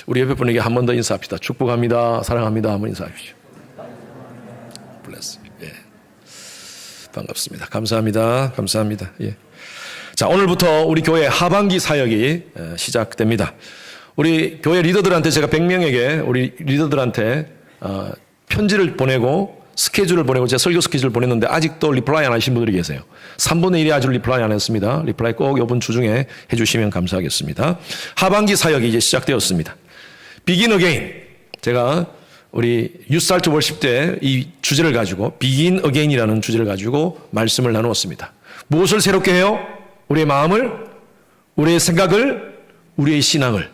우리 옆에 분에게 한 번 더 인사합시다. 축복합니다. 사랑합니다. 한번 인사하십시오. 블레스. 예. 반갑습니다. 감사합니다. 감사합니다. 예. 자, 오늘부터 우리 교회 하반기 사역이 시작됩니다. 우리 교회 리더들한테 제가 100명에게 우리 리더들한테 편지를 보내고 스케줄을 보내고 제 설교 스케줄을 보냈는데 아직도 리플라이 안 하신 분들이 계세요. 3분의 1이 아직 리플라이 안 했습니다. 리플라이 꼭 이번 주 중에 해주시면 감사하겠습니다. 하반기 사역이 이제 시작되었습니다. Begin Again. 제가 우리 유스알트 월십 때 이 주제를 가지고 Begin Again이라는 주제를 가지고 말씀을 나누었습니다. 무엇을 새롭게 해요? 우리의 마음을, 우리의 생각을, 우리의 신앙을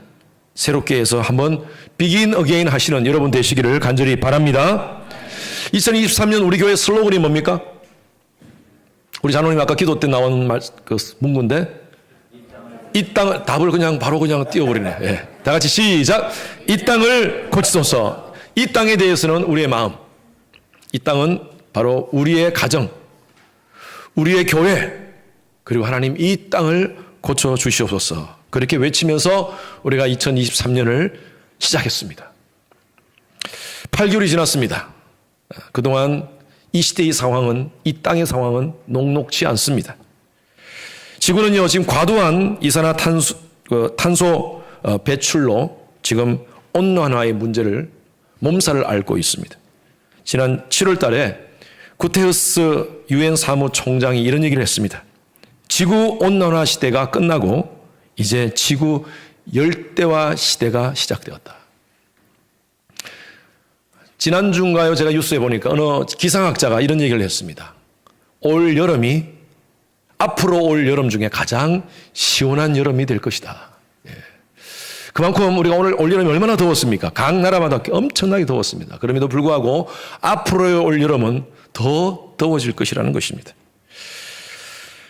새롭게 해서 한번 Begin Again 하시는 여러분 되시기를 간절히 바랍니다. 2023년 우리 교회 슬로건이 뭡니까? 우리 장로님 아까 기도 때 나온 그 문구인데 이 땅을 답을 그냥 바로 그냥 띄워버리네. 예. 다 같이 시작. 이 땅을 고치소서. 이 땅에 대해서는 우리의 마음, 이 땅은 바로 우리의 가정, 우리의 교회, 그리고 하나님 이 땅을 고쳐 주시옵소서. 그렇게 외치면서 우리가 2023년을 시작했습니다. 8개월이 지났습니다. 그동안 이 시대의 상황은, 이 땅의 상황은 녹록치 않습니다. 지구는요, 지금 과도한 이산화탄소 배출로 지금 온난화의 문제를 몸살을 앓고 있습니다. 지난 7월 달에 구테르스 유엔 사무총장이 이런 얘기를 했습니다. 지구 온난화 시대가 끝나고 이제 지구 열대화 시대가 시작되었다. 지난주인가요? 제가 뉴스에 보니까 어느 기상학자가 이런 얘기를 했습니다. 올 여름이 앞으로 올 여름 중에 가장 시원한 여름이 될 것이다. 예. 그만큼 우리가 오늘 올 여름이 얼마나 더웠습니까? 각 나라마다 엄청나게 더웠습니다. 그럼에도 불구하고 앞으로 올 여름은 더 더워질 것이라는 것입니다.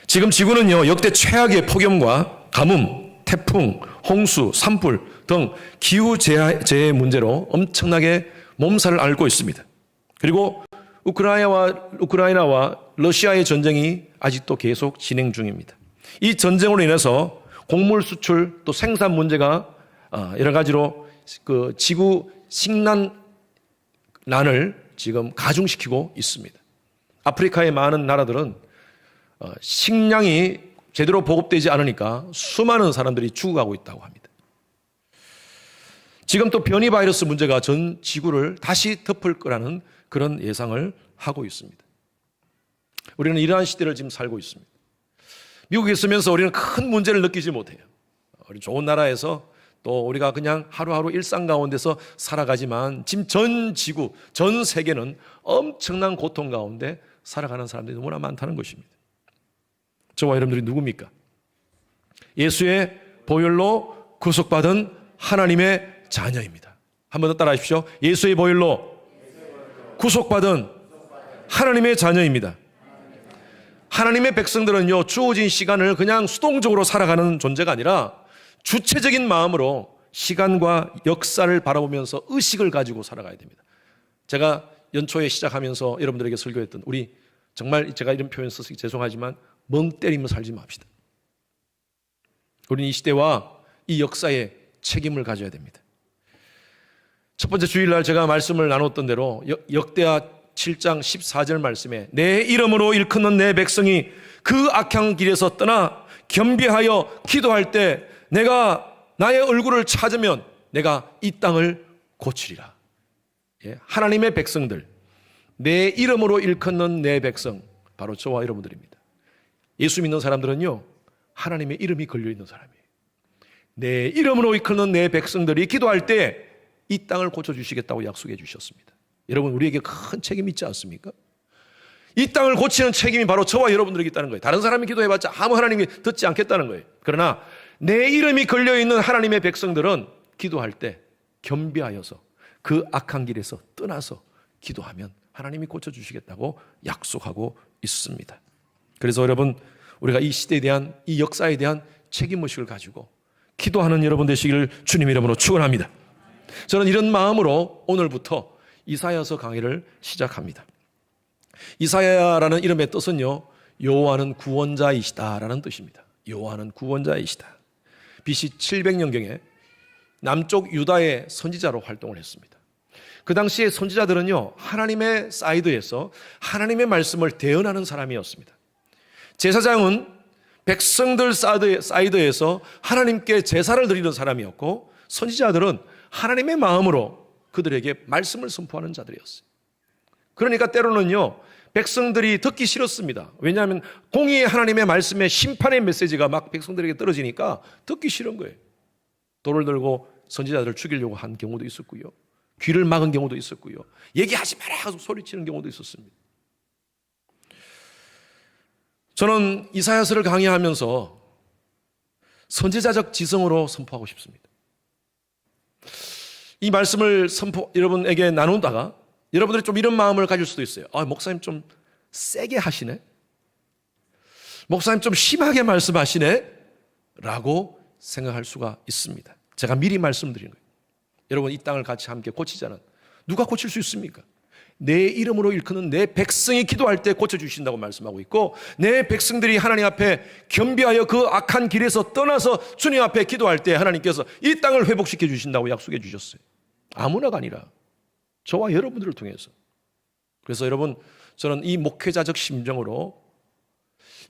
지금 지구는요, 역대 최악의 폭염과 가뭄, 태풍, 홍수, 산불 등 기후재해 문제로 엄청나게 몸살을 앓고 있습니다. 그리고 우크라이나와 러시아의 전쟁이 아직도 계속 진행 중입니다. 이 전쟁으로 인해서 곡물 수출 또 생산 문제가 여러 가지로 그 지구 식량난을 지금 가중시키고 있습니다. 아프리카의 많은 나라들은 식량이 제대로 보급되지 않으니까 수많은 사람들이 죽어가고 있다고 합니다. 지금 또 변이 바이러스 문제가 전 지구를 다시 덮을 거라는 그런 예상을 하고 있습니다. 우리는 이러한 시대를 지금 살고 있습니다. 미국에 있으면서 우리는 큰 문제를 느끼지 못해요. 우리 좋은 나라에서 또 우리가 그냥 하루하루 일상 가운데서 살아가지만 지금 전 지구, 전 세계는 엄청난 고통 가운데 살아가는 사람들이 너무나 많다는 것입니다. 저와 여러분들이 누굽니까? 예수의 보혈로 구속받은 하나님의 자녀입니다. 한 번 더 따라 하십시오. 예수의 보혈로 구속받은 하나님의 자녀입니다. 하나님의 백성들은요, 주어진 시간을 그냥 수동적으로 살아가는 존재가 아니라 주체적인 마음으로 시간과 역사를 바라보면서 의식을 가지고 살아가야 됩니다. 제가 연초에 시작하면서 여러분들에게 설교했던 우리 정말 제가 이런 표현 써서 죄송하지만 멍 때리며 살지 맙시다. 우리는 이 시대와 이 역사에 책임을 가져야 됩니다. 첫 번째 주일날 제가 말씀을 나눴던 대로 역대하 7장 14절 말씀에 내 이름으로 일컫는 내 백성이 그 악한 길에서 떠나 겸비하여 기도할 때 내가 나의 얼굴을 찾으면 내가 이 땅을 고치리라. 예, 하나님의 백성들, 내 이름으로 일컫는 내 백성, 바로 저와 여러분들입니다. 예수 믿는 사람들은요, 하나님의 이름이 걸려있는 사람이에요. 내 이름으로 일컫는 내 백성들이 기도할 때 이 땅을 고쳐주시겠다고 약속해 주셨습니다. 여러분, 우리에게 큰 책임이 있지 않습니까? 이 땅을 고치는 책임이 바로 저와 여러분들에게 있다는 거예요. 다른 사람이 기도해봤자 아무 하나님이 듣지 않겠다는 거예요. 그러나 내 이름이 걸려있는 하나님의 백성들은 기도할 때 겸비하여서 그 악한 길에서 떠나서 기도하면 하나님이 고쳐주시겠다고 약속하고 있습니다. 그래서 여러분, 우리가 이 시대에 대한, 이 역사에 대한 책임의식을 가지고 기도하는 여러분 되시기를 주님 이름으로 축원합니다. 저는 이런 마음으로 오늘부터 이사야서 강의를 시작합니다. 이사야라는 이름의 뜻은요, 여호와는 구원자이시다라는 뜻입니다. 여호와는 구원자이시다. BC 700년경에 남쪽 유다의 선지자로 활동을 했습니다. 그 당시에 선지자들은요, 하나님의 사이드에서 하나님의 말씀을 대언하는 사람이었습니다. 제사장은 백성들 사이드에서 하나님께 제사를 드리는 사람이었고, 선지자들은 하나님의 마음으로 그들에게 말씀을 선포하는 자들이었어요. 그러니까 때로는요, 백성들이 듣기 싫었습니다. 왜냐하면 공의의 하나님의 말씀에 심판의 메시지가 막 백성들에게 떨어지니까 듣기 싫은 거예요. 돌을 들고 선지자들을 죽이려고 한 경우도 있었고요, 귀를 막은 경우도 있었고요, 얘기하지 마라 하고 소리치는 경우도 있었습니다. 저는 이사야서를 강의하면서 선지자적 지성으로 선포하고 싶습니다. 이 말씀을 여러분에게 나누다가 여러분들이 좀 이런 마음을 가질 수도 있어요. 목사님 좀 세게 하시네, 목사님 좀 심하게 말씀하시네 라고 생각할 수가 있습니다. 제가 미리 말씀드리는 거예요. 여러분, 이 땅을 같이 함께 고치자는 누가 고칠 수 있습니까? 내 이름으로 일컫는 내 백성이 기도할 때 고쳐주신다고 말씀하고 있고, 내 백성들이 하나님 앞에 겸비하여 그 악한 길에서 떠나서 주님 앞에 기도할 때 하나님께서 이 땅을 회복시켜 주신다고 약속해 주셨어요. 아무나가 아니라 저와 여러분들을 통해서. 그래서 여러분, 저는 이 목회자적 심정으로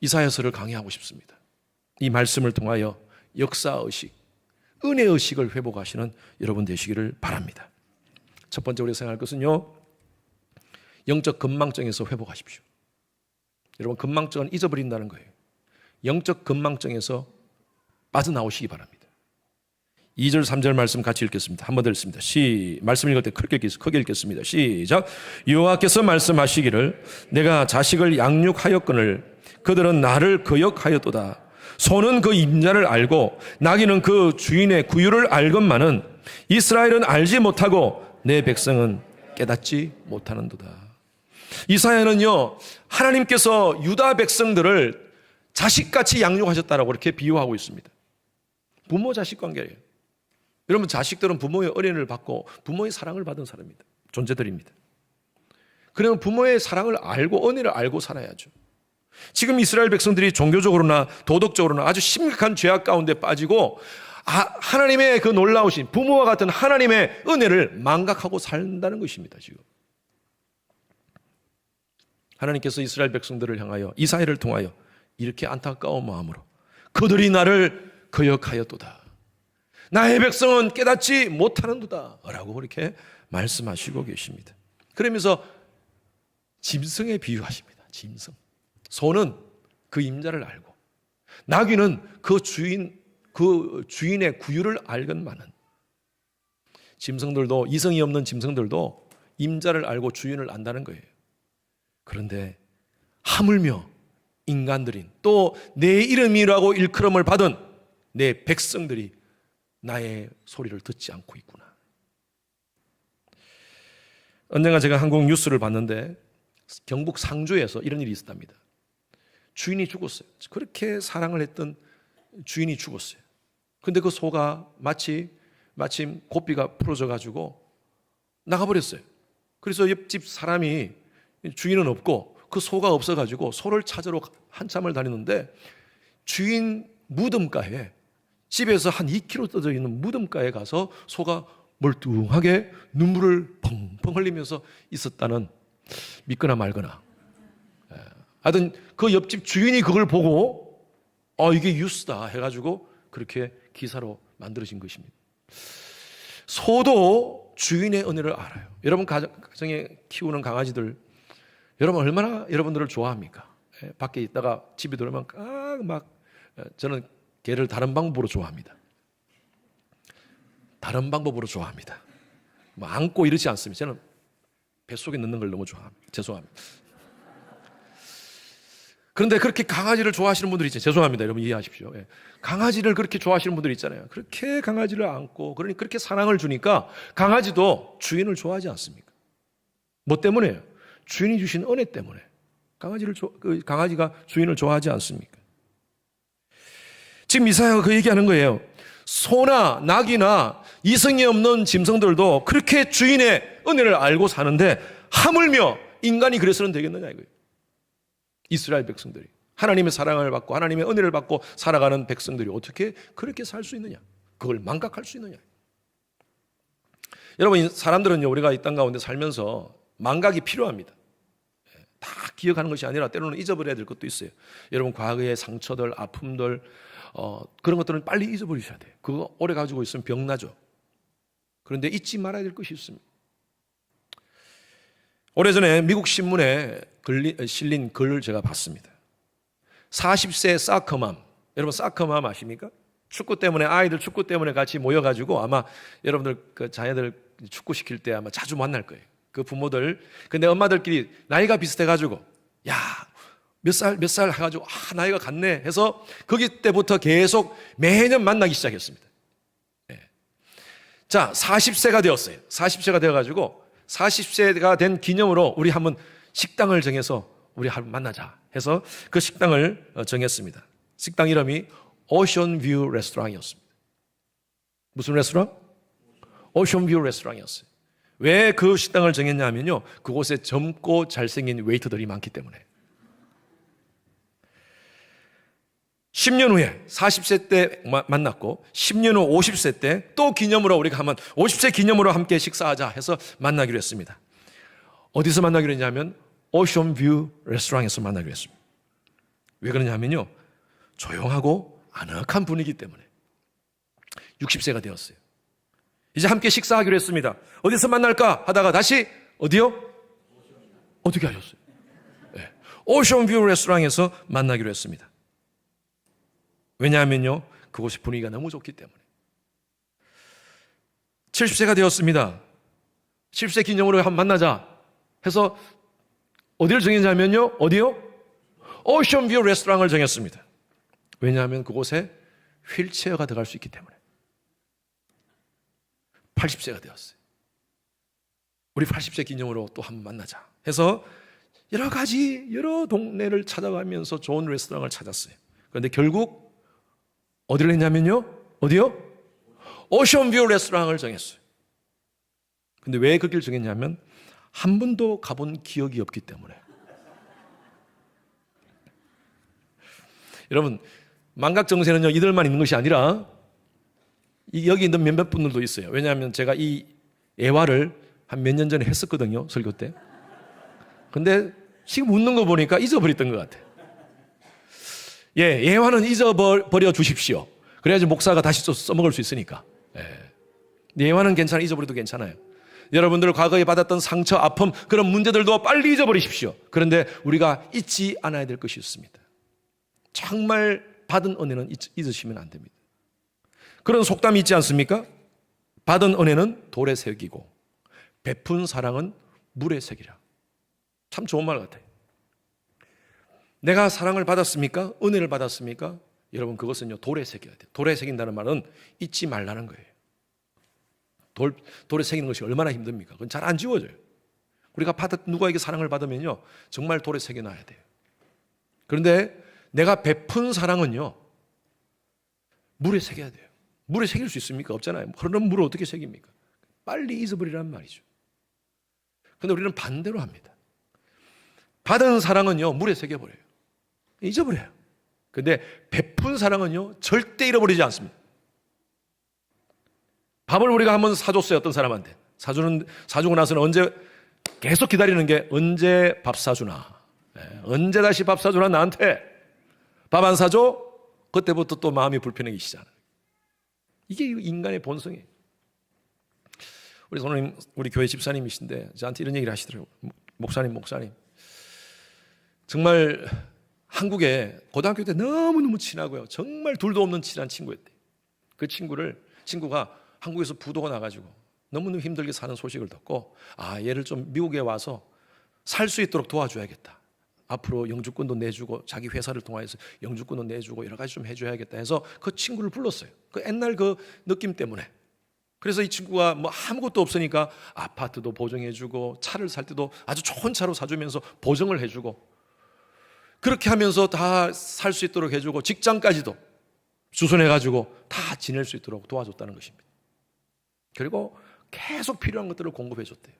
이사야서를 강의하고 싶습니다. 이 말씀을 통하여 역사의식, 은혜의식을 회복하시는 여러분 되시기를 바랍니다. 첫 번째 우리가 생각할 것은요, 영적 건망증에서 회복하십시오. 여러분, 건망증은 잊어버린다는 거예요. 영적 건망증에서 빠져나오시기 바랍니다. 2절 3절 말씀 같이 읽겠습니다. 한 번 더 읽습니다. 말씀 읽을 때 크게 읽겠습니다. 시작. 여호와께서 말씀하시기를 내가 자식을 양육하였거늘 그들은 나를 거역하였도다. 소는 그 임자를 알고 나귀는 그 주인의 구유를 알건만은 이스라엘은 알지 못하고 내 백성은 깨닫지 못하는도다. 이사야는요, 하나님께서 유다 백성들을 자식같이 양육하셨다라고 그렇게 비유하고 있습니다. 부모 자식 관계예요. 여러분, 자식들은 부모의 은혜를 받고 부모의 사랑을 받은 사람입니다. 존재들입니다. 그러면 부모의 사랑을 알고 은혜를 알고 살아야죠. 지금 이스라엘 백성들이 종교적으로나 도덕적으로나 아주 심각한 죄악 가운데 빠지고 하나님의 그 놀라우신 부모와 같은 하나님의 은혜를 망각하고 산다는 것입니다. 지금 하나님께서 이스라엘 백성들을 향하여 이사야를 통하여 이렇게 안타까운 마음으로 그들이 나를 거역하였도다, 나의 백성은 깨닫지 못하는도다 라고 그렇게 말씀하시고 계십니다. 그러면서 짐승에 비유하십니다. 짐승. 소는 그 임자를 알고 나귀는 그 주인의 구유를 알건만은. 짐승들도, 이성이 없는 짐승들도 임자를 알고 주인을 안다는 거예요. 그런데 하물며 인간들인, 또 내 이름이라고 일컬음을 받은 내 백성들이 나의 소리를 듣지 않고 있구나. 언젠가 제가 한국 뉴스를 봤는데 경북 상주에서 이런 일이 있었답니다. 주인이 죽었어요. 그렇게 사랑을 했던 주인이 죽었어요. 근데 그 소가 마침 고삐가 부러져 가지고 나가버렸어요. 그래서 옆집 사람이, 주인은 없고 그 소가 없어 가지고 소를 찾으러 한참을 다니는데 주인 무덤가에, 집에서 한 2km 떨어져 있는 무덤가에 가서 소가 멀뚱하게 눈물을 펑펑 흘리면서 있었다는, 믿거나 말거나. 하여튼 그 옆집 주인이 그걸 보고 이게 뉴스다 해가지고 그렇게 기사로 만들어진 것입니다. 소도 주인의 은혜를 알아요. 여러분 가정에 키우는 강아지들, 여러분 얼마나 여러분들을 좋아합니까? 밖에 있다가 집에 들어오면 저는 개를 다른 방법으로 좋아합니다. 다른 방법으로 좋아합니다. 안고 이러지 않습니다. 저는 뱃속에 넣는 걸 너무 좋아합니다. 죄송합니다. 그런데 그렇게 강아지를 좋아하시는 분들이 있잖아요. 죄송합니다. 여러분 이해하십시오. 강아지를 그렇게 좋아하시는 분들이 있잖아요. 그렇게 강아지를 안고, 그러니 그렇게 사랑을 주니까 강아지도 주인을 좋아하지 않습니까? 뭐 때문에요? 주인이 주신 은혜 때문에. 강아지가 주인을 좋아하지 않습니까? 지금 이사야가 그 얘기하는 거예요. 소나 나귀나 이성이 없는 짐승들도 그렇게 주인의 은혜를 알고 사는데 하물며 인간이 그래서는 되겠느냐 이거예요. 이스라엘 백성들이 하나님의 사랑을 받고 하나님의 은혜를 받고 살아가는 백성들이 어떻게 그렇게 살 수 있느냐, 그걸 망각할 수 있느냐. 여러분, 사람들은요, 우리가 이 땅 가운데 살면서 망각이 필요합니다. 다 기억하는 것이 아니라 때로는 잊어버려야 될 것도 있어요. 여러분, 과거의 상처들, 아픔들, 그런 것들은 빨리 잊어버리셔야 돼요. 그거 오래 가지고 있으면 병나죠. 그런데 잊지 말아야 될 것이 있습니다. 오래전에 미국 신문에 실린 글을 제가 봤습니다. 40세 사커맘, 여러분 사커맘 아십니까? 축구 때문에, 아이들 축구 때문에 같이 모여가지고 아마 여러분들 그 자녀들 축구 시킬 때 아마 자주 만날 거예요. 그 부모들. 근데 엄마들끼리 나이가 비슷해가지고, 야, 몇 살 해가지고, 나이가 같네 해서 거기 때부터 계속 매년 만나기 시작했습니다. 네. 자, 40세가 되었어요. 40세가 되어가지고, 40세가 된 기념으로 우리 한번 식당을 정해서 우리 한번 만나자 해서 그 식당을 정했습니다. 식당 이름이 오션뷰 레스토랑이었습니다. 무슨 레스토랑? 오션뷰 레스토랑이었어요. 왜 그 식당을 정했냐면요, 그곳에 젊고 잘생긴 웨이터들이 많기 때문에. 10년 후에 40세 때 만났고 10년 후 50세 때 또 기념으로 우리가 한번 50세 기념으로 함께 식사하자 해서 만나기로 했습니다. 어디서 만나기로 했냐면 오션뷰 레스토랑에서 만나기로 했습니다. 왜 그러냐면요, 조용하고 아늑한 분위기 때문에. 60세가 되었어요. 이제 함께 식사하기로 했습니다. 어디서 만날까 하다가 다시 어디요? 어떻게 하셨어요? 네. 오션뷰 레스토랑에서 만나기로 했습니다. 왜냐하면요, 그곳의 분위기가 너무 좋기 때문에. 70세가 되었습니다. 70세 기념으로 한번 만나자 해서 어디를 정했냐면요, 어디요? 오션뷰 레스토랑을 정했습니다. 왜냐하면 그곳에 휠체어가 들어갈 수 있기 때문에. 80세가 되었어요. 우리 80세 기념으로 또 한번 만나자 해서 여러 동네를 찾아가면서 좋은 레스토랑을 찾았어요. 그런데 결국 어디를 했냐면요, 어디요? 오션뷰 레스토랑을 정했어요. 근데 왜 그 길을 정했냐면 한 번도 가본 기억이 없기 때문에. 여러분, 망각 정세는요, 이들만 있는 것이 아니라 여기 있는 몇몇 분들도 있어요. 왜냐하면 제가 이 예화를 한 몇 년 전에 했었거든요, 설교 때. 근데 지금 웃는 거 보니까 잊어버렸던 것 같아요. 예, 예화는 잊어버려 주십시오. 그래야지 목사가 다시 또 써먹을 수 있으니까. 예. 예화는 괜찮아, 잊어버려도 괜찮아요. 여러분들 과거에 받았던 상처, 아픔, 그런 문제들도 빨리 잊어버리십시오. 그런데 우리가 잊지 않아야 될 것이 있습니다. 정말 받은 은혜는 잊으시면 안 됩니다. 그런 속담이 있지 않습니까? 받은 은혜는 돌에 새기고 베푼 사랑은 물에 새기라. 참 좋은 말 같아요. 내가 사랑을 받았습니까? 은혜를 받았습니까? 여러분, 그것은요, 돌에 새겨야 돼요. 돌에 새긴다는 말은 잊지 말라는 거예요. 돌에 새기는 것이 얼마나 힘듭니까? 그건 잘 안 지워져요. 우리가 누구에게 사랑을 받으면요, 정말 돌에 새겨놔야 돼요. 그런데 내가 베푼 사랑은요, 물에 새겨야 돼요. 물에 새길 수 있습니까? 없잖아요. 흐르는 물을 어떻게 새깁니까? 빨리 잊어버리란 말이죠. 그런데 우리는 반대로 합니다. 받은 사랑은요, 물에 새겨버려요. 잊어버려요. 그런데 베푼 사랑은요, 절대 잃어버리지 않습니다. 밥을 우리가 한번 사줬어요, 어떤 사람한테. 사주고 나서는 계속 기다리는 게 언제 밥 사주나. 언제 다시 밥 사주나, 나한테. 밥 안 사줘? 그때부터 또 마음이 불편하기 시작하는. 이게 인간의 본성이에요. 우리 교회 집사님이신데 저한테 이런 얘기를 하시더라고요. 목사님. 정말 한국에 고등학교 때 너무너무 친하고요. 정말 둘도 없는 친한 친구였대요. 그 친구가 한국에서 부도가 나가지고 너무너무 힘들게 사는 소식을 듣고, 얘를 좀 미국에 와서 살 수 있도록 도와줘야겠다. 앞으로 영주권도 내주고 자기 회사를 통해서 영주권도 내주고 여러 가지 좀 해줘야겠다 해서 그 친구를 불렀어요. 그 옛날 그 느낌 때문에. 그래서 이 친구가 뭐 아무것도 없으니까 아파트도 보증해주고 차를 살 때도 아주 좋은 차로 사주면서 보증을 해주고, 그렇게 하면서 다 살 수 있도록 해주고 직장까지도 주선해가지고 다 지낼 수 있도록 도와줬다는 것입니다. 그리고 계속 필요한 것들을 공급해줬대요.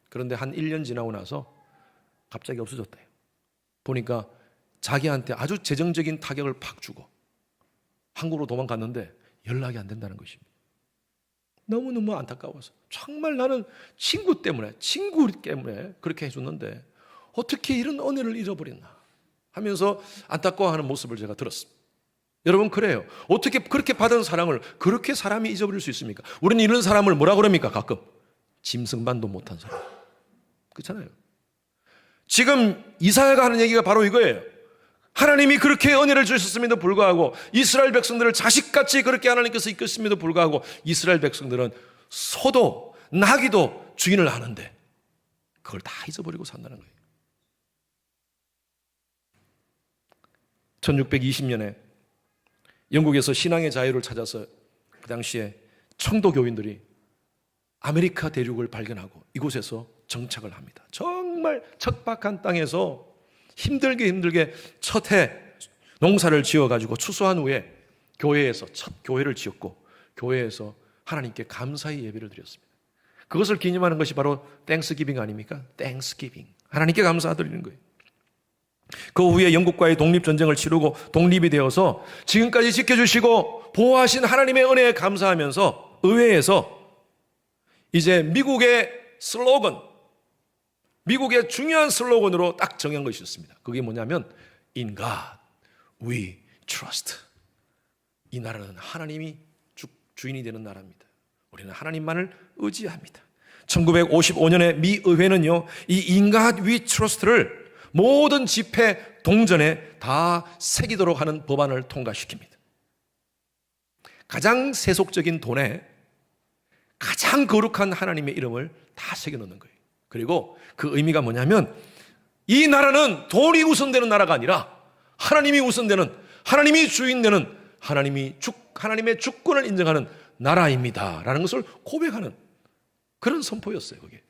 그런데 한 1년 지나고 나서 갑자기 없어졌대요. 보니까 자기한테 아주 재정적인 타격을 팍 주고 한국으로 도망갔는데 연락이 안 된다는 것입니다. 너무너무 안타까워서 정말 나는 친구 때문에 그렇게 해줬는데 어떻게 이런 은혜를 잃어버렸나 하면서 안타까워하는 모습을 제가 들었습니다. 여러분, 그래요. 어떻게 그렇게 받은 사랑을 그렇게 사람이 잊어버릴 수 있습니까? 우리는 이런 사람을 뭐라 그럽니까? 가끔 짐승만도 못한 사람, 그렇잖아요. 지금 이사야가 하는 얘기가 바로 이거예요. 하나님이 그렇게 은혜를 주셨음에도 불구하고, 이스라엘 백성들을 자식같이 그렇게 하나님께서 이끄심에도 불구하고, 이스라엘 백성들은 소도 나귀도 주인을 아는데 그걸 다 잊어버리고 산다는 거예요. 1620년에 영국에서 신앙의 자유를 찾아서 그 당시에 청도교인들이 아메리카 대륙을 발견하고 이곳에서 정착을 합니다. 정말 척박한 땅에서 힘들게 첫 해 농사를 지어가지고 추수한 후에 교회에서 첫 교회를 지었고, 교회에서 하나님께 감사의 예배를 드렸습니다. 그것을 기념하는 것이 바로 땡스기빙 아닙니까? 땡스기빙, 하나님께 감사드리는 거예요. 그 후에 영국과의 독립전쟁을 치르고 독립이 되어서 지금까지 지켜주시고 보호하신 하나님의 은혜에 감사하면서 의회에서 이제 미국의 슬로건, 미국의 중요한 슬로건으로 딱 정한 것이 있었습니다. 그게 뭐냐면 In God we trust. 이 나라는 하나님이 주인이 되는 나라입니다. 우리는 하나님만을 의지합니다. 1955년에 미 의회는요, 이 In God we trust를 모든 집회 동전에 다 새기도록 하는 법안을 통과시킵니다. 가장 세속적인 돈에 가장 거룩한 하나님의 이름을 다 새겨놓는 거예요. 그리고 그 의미가 뭐냐면 이 나라는 돈이 우선되는 나라가 아니라 하나님이 우선되는, 하나님이 주인되는, 하나님의 주권을 인정하는 나라입니다 라는 것을 고백하는 그런 선포였어요, 그게.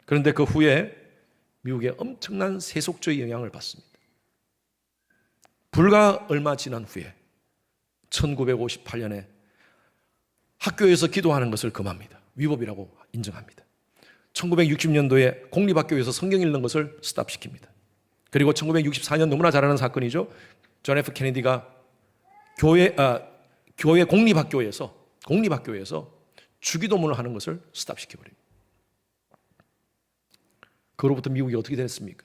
그런데 그 후에 미국의 엄청난 세속주의 영향을 받습니다. 불과 얼마 지난 후에 1958년에 학교에서 기도하는 것을 금합니다. 위법이라고 인정합니다. 1960년도에 공립학교에서 성경 읽는 것을 스탑시킵니다. 그리고 1964년 너무나 잘 아는 사건이죠. 존 F 케네디가 교회 공립학교에서 주기도문을 하는 것을 스탑시켜버립니다. 그로부터 미국이 어떻게 됐습니까?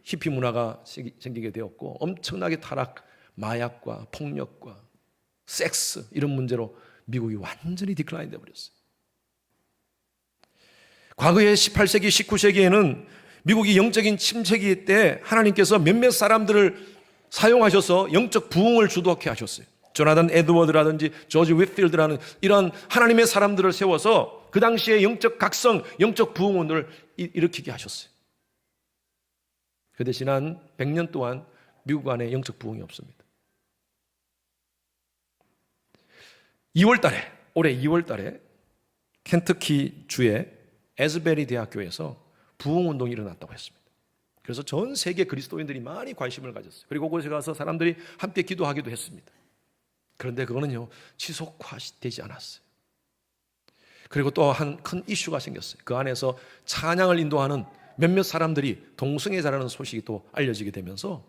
히피 문화가 생기게 되었고 엄청나게 마약과 폭력과 섹스 이런 문제로 미국이 완전히 디클라인 되어버렸어요. 과거에 18세기, 19세기에는 미국이 영적인 침체기 때 하나님께서 몇몇 사람들을 사용하셔서 영적 부흥을 주도하게 하셨어요. 조나단 에드워드라든지 조지 윗필드라는 이런 하나님의 사람들을 세워서 그 당시에 영적 각성, 영적 부흥을 일으키게 하셨어요. 그 대신 한 100년 동안 미국 안에 영적 부흥이 없습니다. 올해 2월 달에 켄터키 주의 에즈베리 대학교에서 부흥운동이 일어났다고 했습니다. 그래서 전 세계 그리스도인들이 많이 관심을 가졌어요. 그리고 그곳에 가서 사람들이 함께 기도하기도 했습니다. 그런데 그거는요, 지속화되지 않았어요. 그리고 또 한 큰 이슈가 생겼어요. 그 안에서 찬양을 인도하는 몇몇 사람들이 동성애자라는 소식이 또 알려지게 되면서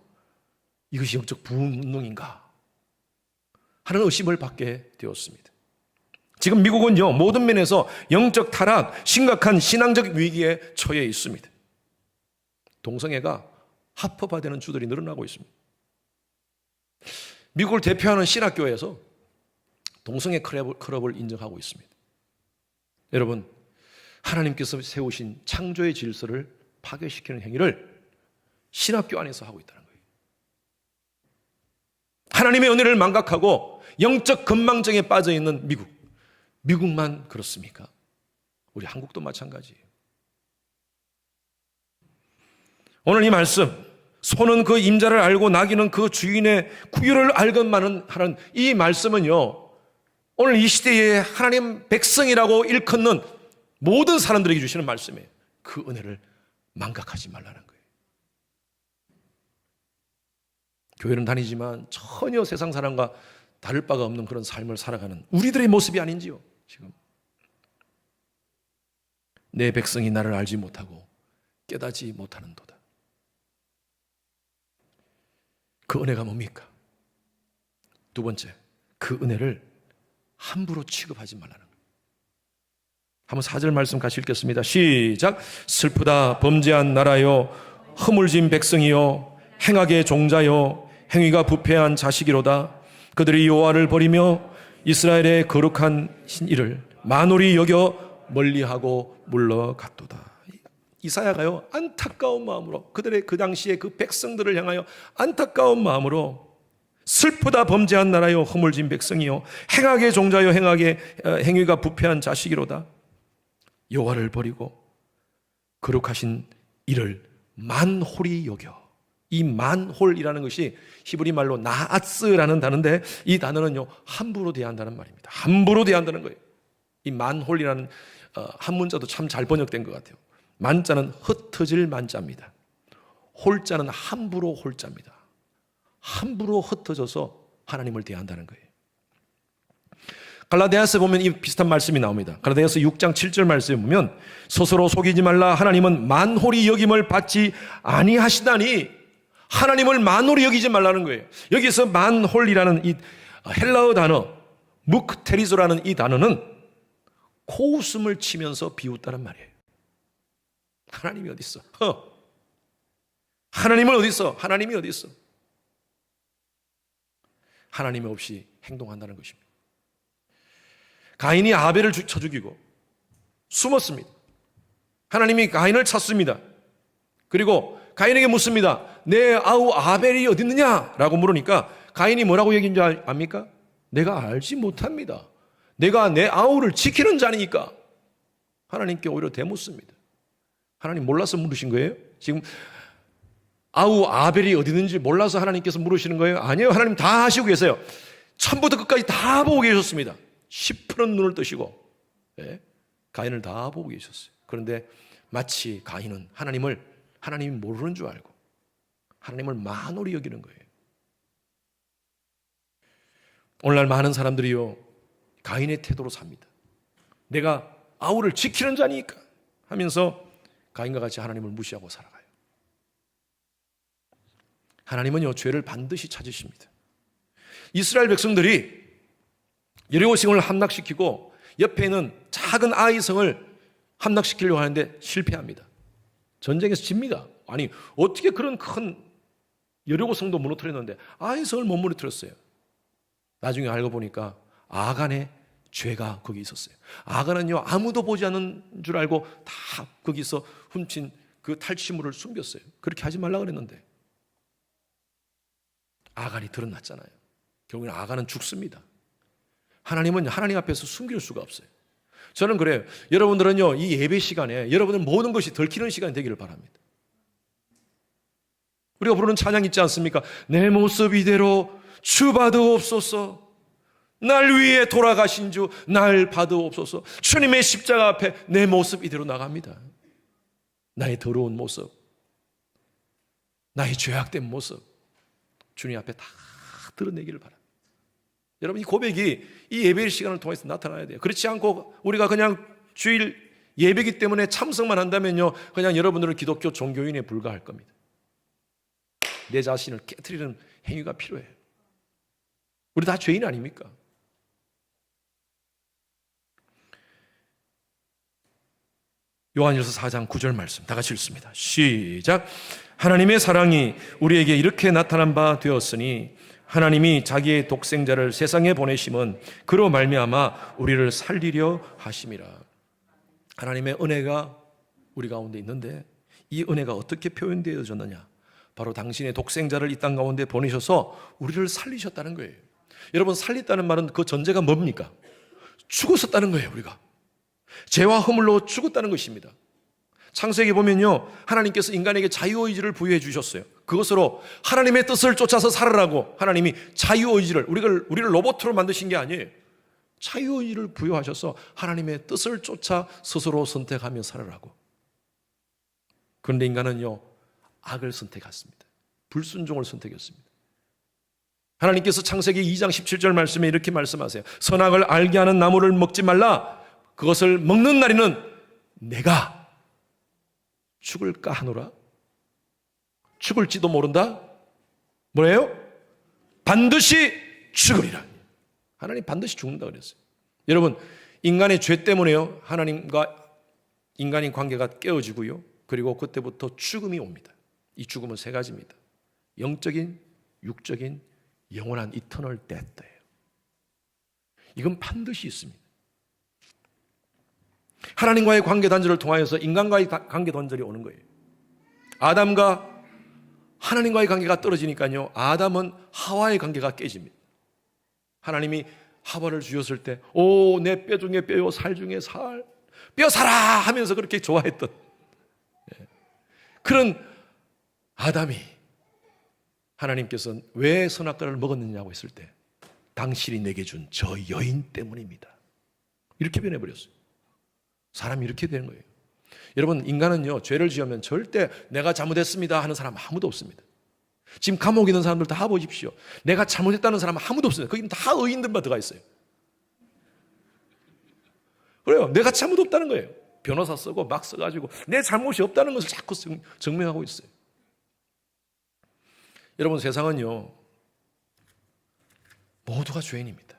이것이 영적 부흥운동인가 하는 의심을 받게 되었습니다. 지금 미국은요, 모든 면에서 영적 타락, 심각한 신앙적 위기에 처해 있습니다. 동성애가 합법화되는 주들이 늘어나고 있습니다. 미국을 대표하는 신학교에서 동성애 클럽을 인정하고 있습니다. 여러분, 하나님께서 세우신 창조의 질서를 파괴시키는 행위를 신학교 안에서 하고 있다는 거예요. 하나님의 은혜를 망각하고 영적 건망증에 빠져 있는 미국만 그렇습니까? 우리 한국도 마찬가지예요. 오늘 이 말씀, 소는 그 임자를 알고 나귀는 그 주인의 구유를 알건만은 하는 이 말씀은요, 오늘 이 시대에 하나님 백성이라고 일컫는 모든 사람들에게 주시는 말씀이에요. 그 은혜를 망각하지 말라는 거예요. 교회는 다니지만 전혀 세상 사람과 다를 바가 없는 그런 삶을 살아가는 우리들의 모습이 아닌지요. 지금 내 백성이 나를 알지 못하고 깨닫지 못하는도다. 그 은혜가 뭡니까? 두 번째, 그 은혜를 함부로 취급하지 말라는 거예요. 한번 4절 말씀 같이 읽겠습니다. 시작. 슬프다 범죄한 나라요, 허물진 백성이요, 행악의 종자요, 행위가 부패한 자식이로다. 그들이 여호와를 버리며 이스라엘의 거룩한 이를 만홀히 여겨 멀리하고 물러갔도다. 이사야가요, 안타까운 마음으로 그들의 그 당시에 그 백성들을 향하여 안타까운 마음으로 슬프다 범죄한 나라요, 허물진 백성이요, 행악의 종자요, 행위가 부패한 자식이로다. 여호와를 버리고 거룩하신 이를 만홀히 여겨. 이 만홀이라는 것이 히브리 말로 나아스라는 단어인데, 이 단어는요, 함부로 대한다는 말입니다. 함부로 대한다는 거예요. 이 만홀이라는 한 문자도 참 잘 번역된 것 같아요. 만자는 흩어질 만자입니다. 홀자는 함부로 홀자입니다. 함부로 흩어져서 하나님을 대한다는 거예요. 갈라디아서에 보면 이 비슷한 말씀이 나옵니다. 갈라디아서 6장 7절 말씀에 보면 스스로 속이지 말라. 하나님은 만홀히 여김을 받지 아니하시다니. 하나님을 만홀히 여기지 말라는 거예요. 여기서 만홀이라는 이 헬라어 단어 묵테리조라는 이 단어는 코웃음을 치면서 비웃다는 말이에요. 하나님이 어디 있어? 하나님은 어디 있어? 하나님이 어디 있어? 하나님 없이 행동한다는 것입니다. 가인이 아벨을 쳐 죽이고 숨었습니다. 하나님이 가인을 찾습니다. 그리고 가인에게 묻습니다. 내 아우 아벨이 어디 있느냐? 라고 물으니까 가인이 뭐라고 얘기한 줄 압니까? 내가 알지 못합니다. 내가 내 아우를 지키는 자니까. 하나님께 오히려 대묻습니다. 하나님 몰라서 물으신 거예요? 지금 아우 아벨이 어디 있는지 몰라서 하나님께서 물으시는 거예요? 아니에요. 하나님 다 하시고 계세요. 처음부터 끝까지 다 보고 계셨습니다. 시퍼런 눈을 뜨시고, 네? 가인을 다 보고 계셨어요. 그런데 마치 가인은 하나님이 모르는 줄 알고 하나님을 만홀히 여기는 거예요. 오늘날 많은 사람들이요, 가인의 태도로 삽니다. 내가 아우를 지키는 자니까 하면서 가인과 같이 하나님을 무시하고 살아가요. 하나님은요, 죄를 반드시 찾으십니다. 이스라엘 백성들이 여리고성을 함락시키고 옆에 있는 작은 아이성을 함락시키려고 하는데 실패합니다. 전쟁에서 집니다. 아니, 어떻게 그런 큰 여리고성도 무너뜨렸는데 아이성을 못 무너뜨렸어요. 나중에 알고 보니까 아간의 죄가 거기 있었어요. 아간은요, 아무도 보지 않는 줄 알고 다 거기서 훔친 그 탈취물을 숨겼어요. 그렇게 하지 말라 그랬는데 아간이 드러났잖아요. 결국엔 아간은 죽습니다. 하나님은 하나님 앞에서 숨길 수가 없어요. 저는 그래요. 여러분들은요, 이 예배 시간에 여러분들 모든 것이 들키는 시간이 되기를 바랍니다. 우리가 부르는 찬양 있지 않습니까? 내 모습 이대로 주 받으옵소서. 날 위해 돌아가신 주 날 받으옵소서. 주님의 십자가 앞에 내 모습 이대로 나갑니다. 나의 더러운 모습, 나의 죄악된 모습 주님 앞에 다 드러내기를 바랍니다. 여러분, 이 고백이 이 예배 시간을 통해서 나타나야 돼요. 그렇지 않고 우리가 그냥 주일 예배기 때문에 참석만 한다면요, 그냥 여러분들은 기독교 종교인에 불과할 겁니다. 내 자신을 깨트리는 행위가 필요해요. 우리 다 죄인 아닙니까? 요한일서 4장 9절 말씀 다 같이 읽습니다. 시작. 하나님의 사랑이 우리에게 이렇게 나타난 바 되었으니 하나님이 자기의 독생자를 세상에 보내심은 그로 말미암아 우리를 살리려 하심이라. 하나님의 은혜가 우리 가운데 있는데 이 은혜가 어떻게 표현되어졌느냐? 바로 당신의 독생자를 이 땅 가운데 보내셔서 우리를 살리셨다는 거예요. 여러분, 살렸다는 말은 그 전제가 뭡니까? 죽었었다는 거예요. 우리가 죄와 허물로 죽었다는 것입니다. 창세기 보면요, 하나님께서 인간에게 자유의지를 부여해 주셨어요. 그것으로 하나님의 뜻을 쫓아서 살아라고 하나님이 자유의지를, 우리를 로봇으로 만드신 게 아니에요. 자유의지를 부여하셔서 하나님의 뜻을 쫓아 스스로 선택하며 살아라고. 그런데 인간은요, 악을 선택했습니다. 불순종을 선택했습니다. 하나님께서 창세기 2장 17절 말씀에 이렇게 말씀하세요. 선악을 알게 하는 나무를 먹지 말라. 그것을 먹는 날에는 내가 죽을까 하노라. 죽을지도 모른다. 뭐예요? 반드시 죽으리라. 하나님 반드시 죽는다 그랬어요. 여러분, 인간의 죄 때문에요, 하나님과 인간의 관계가 깨어지고요, 그리고 그때부터 죽음이 옵니다. 이 죽음은 세 가지입니다. 영적인, 육적인, 영원한 이터널 데스예요. 이건 반드시 있습니다. 하나님과의 관계 단절을 통하여서 인간과의 관계 단절이 오는 거예요. 아담과 하나님과의 관계가 떨어지니까요, 아담은 하와의 관계가 깨집니다. 하나님이 하와를 주셨을 때, 오, 내 뼈 중에 뼈요, 살 중에 살, 뼈 살아 하면서 그렇게 좋아했던 그런 아담이 하나님께서 왜 선악과를 먹었느냐고 했을 때, 당신이 내게 준 저 여인 때문입니다. 이렇게 변해버렸어요. 사람이 이렇게 되는 거예요. 여러분, 인간은요, 죄를 지으면 절대 내가 잘못했습니다 하는 사람 아무도 없습니다. 지금 감옥에 있는 사람들 다 보십시오. 내가 잘못했다는 사람 아무도 없습니다. 거기 다 의인들만 들어가 있어요. 그래요. 내가 잘못 없다는 거예요. 변호사 쓰고 막 써가지고 내 잘못이 없다는 것을 자꾸 증명하고 있어요. 여러분, 세상은요, 모두가 죄인입니다.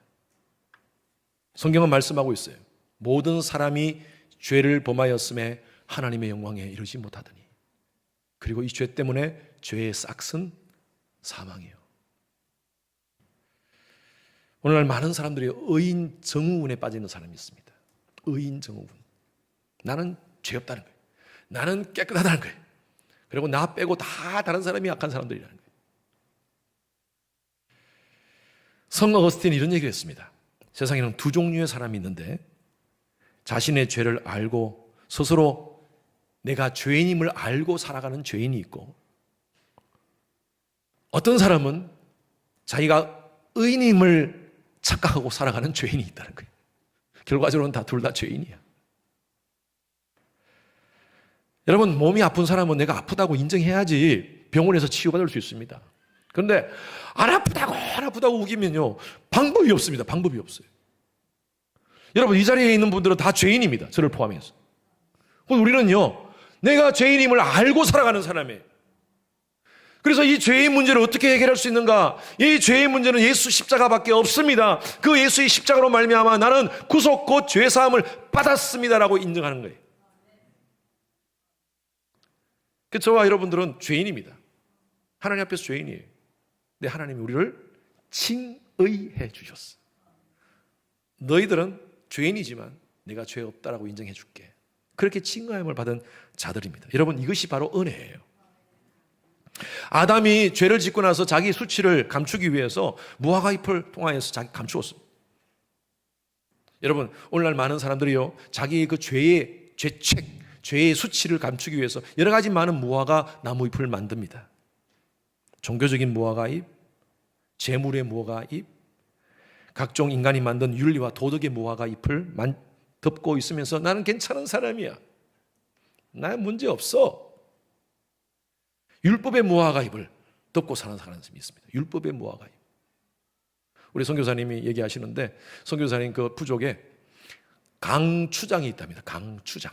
성경은 말씀하고 있어요. 모든 사람이 죄를 범하였음에 하나님의 영광에 이르지 못하더니, 그리고 이 죄 때문에 죄의 싹은 사망이에요. 오늘날 많은 사람들이 의인 정우군에 빠지는 사람이 있습니다. 의인 정우군. 나는 죄 없다는 거예요. 나는 깨끗하다는 거예요. 그리고 나 빼고 다 다른 사람이 악한 사람들이라는 거예요. 성 어거스틴이 이런 얘기를 했습니다. 세상에는 두 종류의 사람이 있는데, 자신의 죄를 알고 스스로 내가 죄인임을 알고 살아가는 죄인이 있고, 어떤 사람은 자기가 의인임을 착각하고 살아가는 죄인이 있다는 거예요. 결과적으로는 둘 다 죄인이야. 여러분, 몸이 아픈 사람은 내가 아프다고 인정해야지 병원에서 치유받을 수 있습니다. 그런데 안 아프다고 우기면요, 방법이 없습니다. 방법이 없어요. 여러분, 이 자리에 있는 분들은 다 죄인입니다. 저를 포함해서. 우리는요, 내가 죄인임을 알고 살아가는 사람이에요. 그래서 이 죄의 문제를 어떻게 해결할 수 있는가? 이 죄의 문제는 예수 십자가밖에 없습니다. 그 예수의 십자가로 말미암아 나는 구속 곧 죄사함을 받았습니다라고 인정하는 거예요. 그 저와 여러분들은 죄인입니다. 하나님 앞에서 죄인이에요. 근데 하나님이 우리를 칭의해 주셨어. 너희들은 죄인이지만 내가 죄 없다라고 인정해 줄게. 그렇게 칭의함을 받은 자들입니다. 여러분, 이것이 바로 은혜예요. 아담이 죄를 짓고 나서 자기 수치를 감추기 위해서 무화과 잎을 통하여서 자기 감추었습니다. 여러분, 오늘날 많은 사람들이요, 자기의 그 죄의 죄책, 죄의 수치를 감추기 위해서 여러 가지 많은 무화과 나무 잎을 만듭니다. 종교적인 무화과 잎, 재물의 무화과 잎, 각종 인간이 만든 윤리와 도덕의 무화과 잎을 덮고 있으면서 나는 괜찮은 사람이야, 나 문제 없어. 율법의 무화과 잎을 덮고 사는 사람이 있습니다. 율법의 무화과 잎. 우리 선교사님이 얘기하시는데, 선교사님 그 부족에 강추장이 있답니다. 강추장.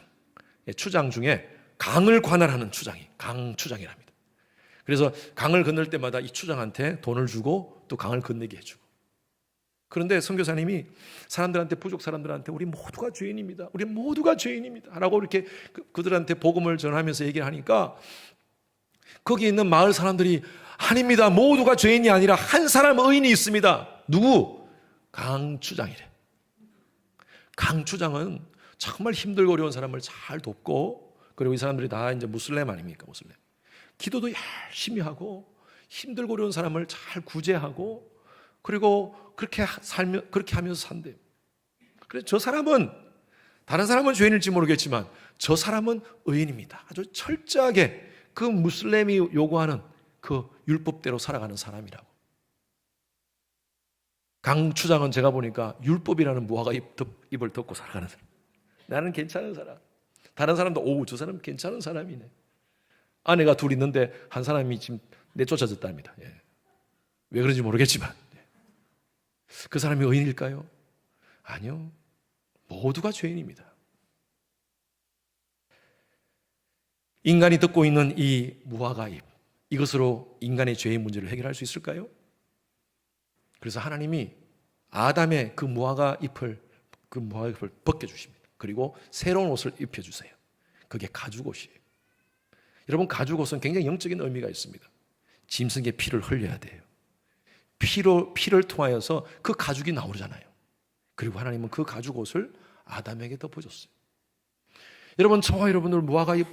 추장 중에 강을 관할하는 추장이 강추장이랍니다. 그래서 강을 건널 때마다 이 추장한테 돈을 주고 또 강을 건너게 해주고. 그런데 선교사님이 사람들한테, 부족 사람들한테 우리 모두가 죄인입니다, 우리 모두가 죄인입니다 라고 이렇게 그들한테 복음을 전하면서 얘기를 하니까, 거기 있는 마을 사람들이 아닙니다, 모두가 죄인이 아니라 한 사람 의인이 있습니다. 누구? 강추장이래. 강추장은 정말 힘들고 어려운 사람을 잘 돕고, 그리고 이 사람들이 다 이제 무슬림 아닙니까? 무슬림. 기도도 열심히 하고 힘들고 어려운 사람을 잘 구제하고, 그리고 그렇게 하면서 산대요. 그래서 저 사람은, 다른 사람은 죄인일지 모르겠지만 저 사람은 의인입니다. 아주 철저하게 그 무슬림이 요구하는 그 율법대로 살아가는 사람이라고. 강추장은 제가 보니까 율법이라는 무화과 잎을 덮고 살아가는 사람. 나는 괜찮은 사람. 다른 사람도 오, 저 사람 괜찮은 사람이네. 아내가 둘 있는데 한 사람이 지금 내쫓아졌답니다. 예. 왜 그런지 모르겠지만, 예. 그 사람이 의인일까요? 아니요, 모두가 죄인입니다. 인간이 덮고 있는 이 무화과 잎, 이것으로 인간의 죄의 문제를 해결할 수 있을까요? 그래서 하나님이 아담의 그 무화과 잎을 그 무화과 잎을 벗겨주십니다. 그리고 새로운 옷을 입혀주세요. 그게 가죽옷이에요. 여러분, 가죽옷은 굉장히 영적인 의미가 있습니다. 짐승의 피를 흘려야 돼요. 피를 통하여서 그 가죽이 나오잖아요. 그리고 하나님은 그 가죽옷을 아담에게 덮어줬어요. 여러분, 저와 여러분들 무화과 잎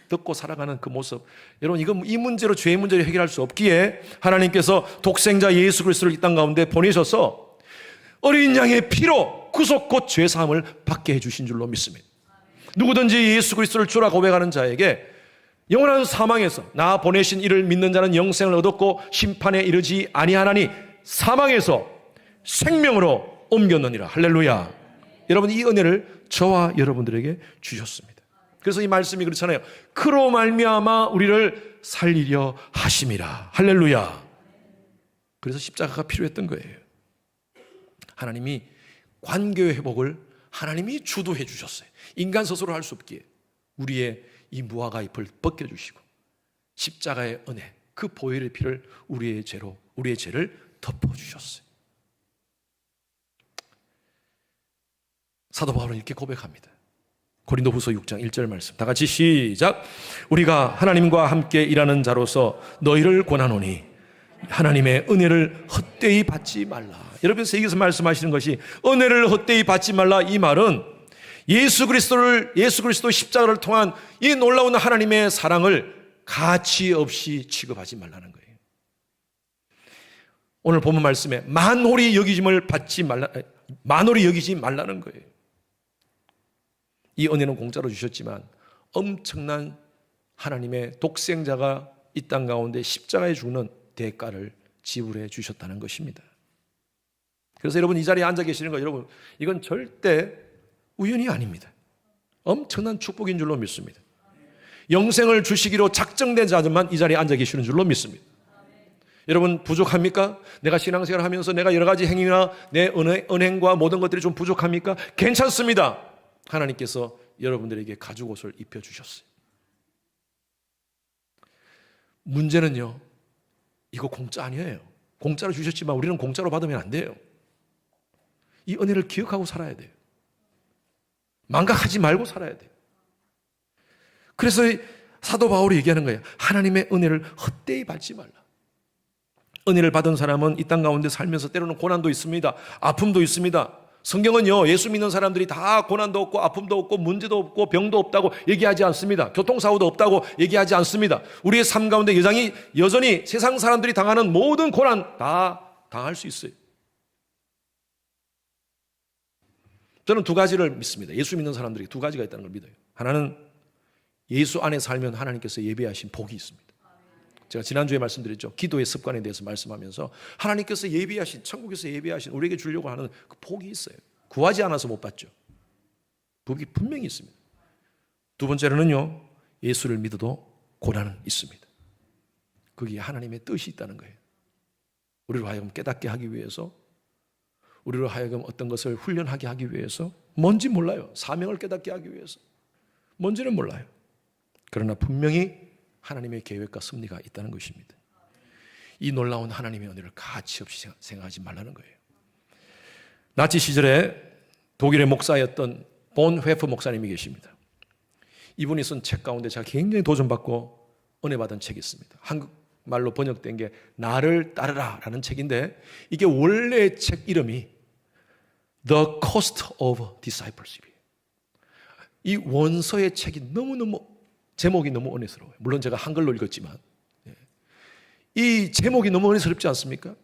덮고 살아가는 그 모습, 여러분, 이 문제로, 죄의 문제를 해결할 수 없기에 하나님께서 독생자 예수 그리스도를 이 땅 가운데 보내셔서 어린 양의 피로 구속 곧 죄사함을 받게 해주신 줄로 믿습니다. 누구든지 예수 그리스도를 주라 고백하는 자에게 영원한 사망에서 나 보내신 이를 믿는 자는 영생을 얻었고 심판에 이르지 아니하나니 사망에서 생명으로 옮겼느니라. 할렐루야. 여러분, 이 은혜를 저와 여러분들에게 주셨습니다. 그래서 이 말씀이 그렇잖아요. 그로 말미암아 우리를 살리려 하심이라. 할렐루야. 그래서 십자가가 필요했던 거예요. 하나님이 관계의 회복을 하나님이 주도해 주셨어요. 인간 스스로 할 수 없기에 우리의 이 무화과 잎을 벗겨주시고 십자가의 은혜, 그 보혈의 피를 우리의 죄를 덮어주셨어요. 사도 바울은 이렇게 고백합니다. 고린도후서 6장 1절 말씀, 다 같이 시작. 우리가 하나님과 함께 일하는 자로서 너희를 권하노니 하나님의 은혜를 헛되이 받지 말라. 여러분께서 여기서 말씀하시는 것이 은혜를 헛되이 받지 말라. 이 말은 예수 그리스도 십자가를 통한 이 놀라운 하나님의 사랑을 가치 없이 취급하지 말라는 거예요. 오늘 본문 말씀에 만홀히 여기지 말라는 거예요. 이 은혜는 공짜로 주셨지만 엄청난 하나님의 독생자가 이 땅 가운데 십자가에 죽는 대가를 지불해 주셨다는 것입니다. 그래서 여러분, 이 자리에 앉아 계시는 거, 여러분, 이건 절대 우연이 아닙니다. 엄청난 축복인 줄로 믿습니다. 영생을 주시기로 작정된 자들만 이 자리에 앉아 계시는 줄로 믿습니다. 여러분, 부족합니까? 내가 신앙생활을 하면서 내가 여러 가지 행위나 내 은행과 모든 것들이 좀 부족합니까? 괜찮습니다. 하나님께서 여러분들에게 가죽옷을 입혀주셨어요. 문제는요, 이거 공짜 아니에요. 공짜로 주셨지만 우리는 공짜로 받으면 안 돼요. 이 은혜를 기억하고 살아야 돼요. 망각하지 말고 살아야 돼요. 그래서 사도 바울이 얘기하는 거예요. 하나님의 은혜를 헛되이 받지 말라. 은혜를 받은 사람은 이 땅 가운데 살면서 때로는 고난도 있습니다. 아픔도 있습니다. 성경은요, 예수 믿는 사람들이 다 고난도 없고 아픔도 없고 문제도 없고 병도 없다고 얘기하지 않습니다. 교통사고도 없다고 얘기하지 않습니다. 우리의 삶 가운데 여전히 세상 사람들이 당하는 모든 고난 다 당할 수 있어요. 저는 두 가지를 믿습니다. 예수 믿는 사람들이 두 가지가 있다는 걸 믿어요. 하나는 예수 안에 살면 하나님께서 예비하신 복이 있습니다. 제가 지난주에 말씀드렸죠. 기도의 습관에 대해서 말씀하면서 하나님께서 예비하신, 천국에서 예비하신 우리에게 주려고 하는 그 복이 있어요. 구하지 않아서 못 받죠. 복이 분명히 있습니다. 두 번째로는요, 예수를 믿어도 고난은 있습니다. 거기에 하나님의 뜻이 있다는 거예요. 우리로 하여금 깨닫게 하기 위해서, 우리로 하여금 어떤 것을 훈련하게 하기 위해서, 뭔지 몰라요. 사명을 깨닫게 하기 위해서, 뭔지는 몰라요. 그러나 분명히 하나님의 계획과 섭리가 있다는 것입니다. 이 놀라운 하나님의 은혜를 가치 없이 생각하지 말라는 거예요. 나치 시절에 독일의 목사였던 본 회프 목사님이 계십니다. 이분이 쓴 책 가운데 제가 굉장히 도전받고 은혜 받은 책이 있습니다. 한국말로 번역된 게 나를 따르라 라는 책인데, 이게 원래 책 이름이 The Cost of Discipleship이에요. 이 원서의 책이 제목이 너무 은혜스러워요. 물론 제가 한글로 읽었지만 이 제목이 너무 은혜스럽지 않습니까?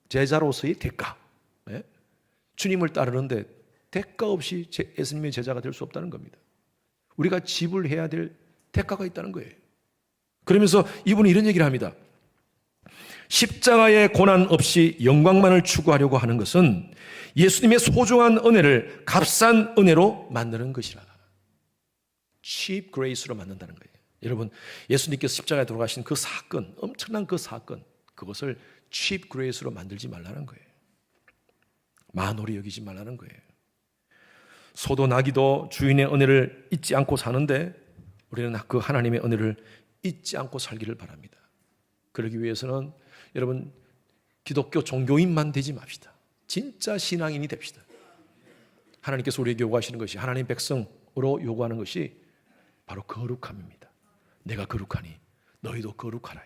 제자로서의 대가. 주님을 따르는데 대가 없이 예수님의 제자가 될 수 없다는 겁니다. 우리가 지불해야 될 대가가 있다는 거예요. 그러면서 이분이 이런 얘기를 합니다. 십자가의 고난 없이 영광만을 추구하려고 하는 것은 예수님의 소중한 은혜를 값싼 은혜로 만드는 것이라. cheap grace로 만든다는 거예요. 여러분, 예수님께서 십자가에 돌아가신 그 사건, 엄청난 그 사건, 그것을 cheap grace로 만들지 말라는 거예요. 만홀히 여기지 말라는 거예요. 소도 나기도 주인의 은혜를 잊지 않고 사는데 우리는 그 하나님의 은혜를 잊지 않고 살기를 바랍니다. 그러기 위해서는 여러분, 기독교 종교인만 되지 맙시다. 진짜 신앙인이 됩시다. 하나님께서 우리에게 요구하시는 것이, 하나님 백성으로 요구하는 것이 바로 거룩함입니다. 내가 거룩하니 너희도 거룩하라.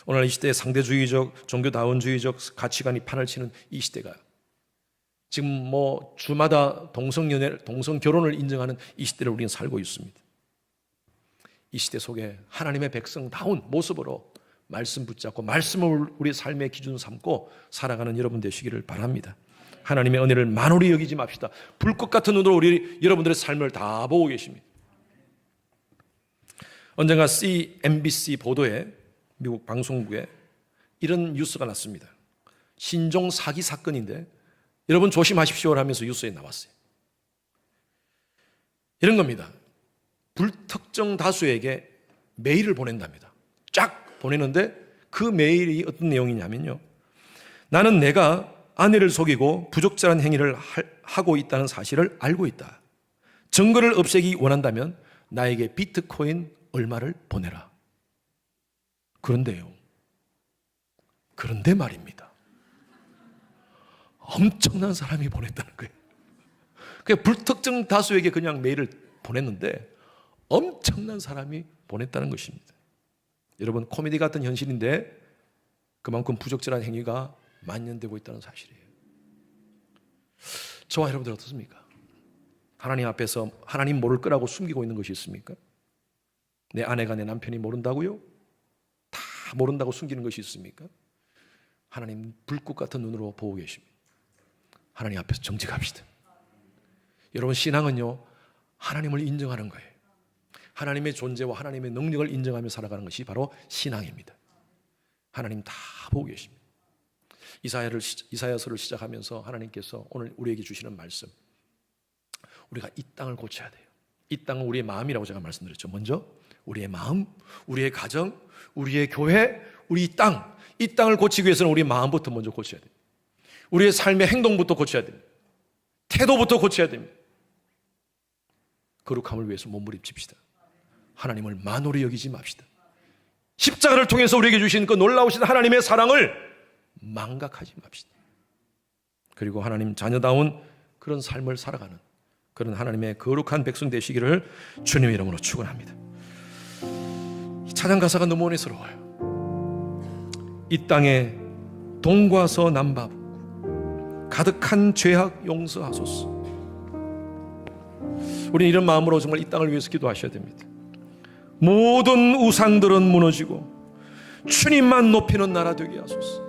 오늘 이 시대에 상대주의적, 종교다원주의적 가치관이 판을 치는 이 시대가, 지금 뭐 주마다 동성결혼을 인정하는 이 시대를 우리는 살고 있습니다. 이 시대 속에 하나님의 백성다운 모습으로 말씀 붙잡고 말씀을 우리 삶의 기준 삼고 살아가는 여러분 되시기를 바랍니다. 하나님의 은혜를 만홀히 여기지 맙시다. 불꽃 같은 눈으로 여러분들의 삶을 다 보고 계십니다. 언젠가 CNBC 보도에, 미국 방송국에 이런 뉴스가 났습니다. 신종 사기 사건인데 여러분 조심하십시오 하면서 뉴스에 나왔어요. 이런 겁니다. 불특정 다수에게 메일을 보낸답니다. 쫙 보내는데 그 메일이 어떤 내용이냐면요, 나는 내가 아내를 속이고 부적절한 행위를 하고 있다는 사실을 알고 있다. 증거를 없애기 원한다면 나에게 비트코인 얼마를 보내라. 그런데 말입니다, 엄청난 사람이 보냈다는 거예요. 그냥 불특정 다수에게 그냥 메일을 보냈는데 엄청난 사람이 보냈다는 것입니다. 여러분, 코미디 같은 현실인데 그만큼 부적절한 행위가 만연되고 있다는 사실이에요. 저와 여러분들 어떻습니까? 하나님 앞에서 하나님 모를 거라고 숨기고 있는 것이 있습니까? 내 아내가 내 남편이 모른다고요? 다 모른다고 숨기는 것이 있습니까? 하나님 불꽃 같은 눈으로 보고 계십니다. 하나님 앞에서 정직합시다. 여러분, 신앙은요, 하나님을 인정하는 거예요. 하나님의 존재와 하나님의 능력을 인정하며 살아가는 것이 바로 신앙입니다. 하나님 다 보고 계십니다. 이사야서를 시작하면서 하나님께서 오늘 우리에게 주시는 말씀, 우리가 이 땅을 고쳐야 돼요. 이 땅은 우리의 마음이라고 제가 말씀드렸죠. 먼저 우리의 마음, 우리의 가정, 우리의 교회, 우리 이 땅을 고치기 위해서는 우리의 마음부터 먼저 고쳐야 돼요. 우리의 삶의 행동부터 고쳐야 됩니다. 태도부터 고쳐야 됩니다. 거룩함을 위해서 몸부림칩시다. 하나님을 만홀히 여기지 맙시다. 십자가를 통해서 우리에게 주신 그 놀라우신 하나님의 사랑을 망각하지 맙시다. 그리고 하나님 자녀다운 그런 삶을 살아가는 그런 하나님의 거룩한 백성 되시기를 주님의 이름으로 축원합니다. 이 찬양 가사가 너무 은혜스러워요. 이 땅에 동과 서 남바북 가득한 죄악 용서하소서. 우리는 이런 마음으로 정말 이 땅을 위해서 기도하셔야 됩니다. 모든 우상들은 무너지고 주님만 높이는 나라 되게 하소서.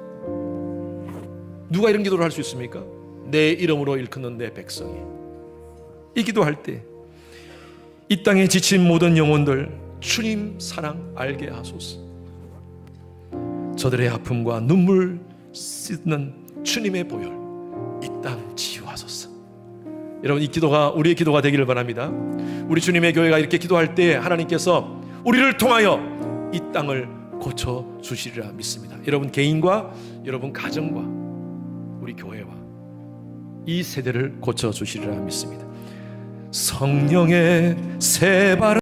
누가 이런 기도를 할 수 있습니까? 내 이름으로 일컫는 내 백성이. 이 기도할 때 이 땅에 지친 모든 영혼들 주님 사랑 알게 하소서. 저들의 아픔과 눈물 씻는 주님의 보혈 이 땅 치유하소서. 여러분, 이 기도가 우리의 기도가 되기를 바랍니다. 우리 주님의 교회가 이렇게 기도할 때 하나님께서 우리를 통하여 이 땅을 고쳐주시리라 믿습니다. 여러분 개인과 여러분 가정과 우리 교회와 이 세대를 고쳐주시리라 믿습니다. 성령의 새 바람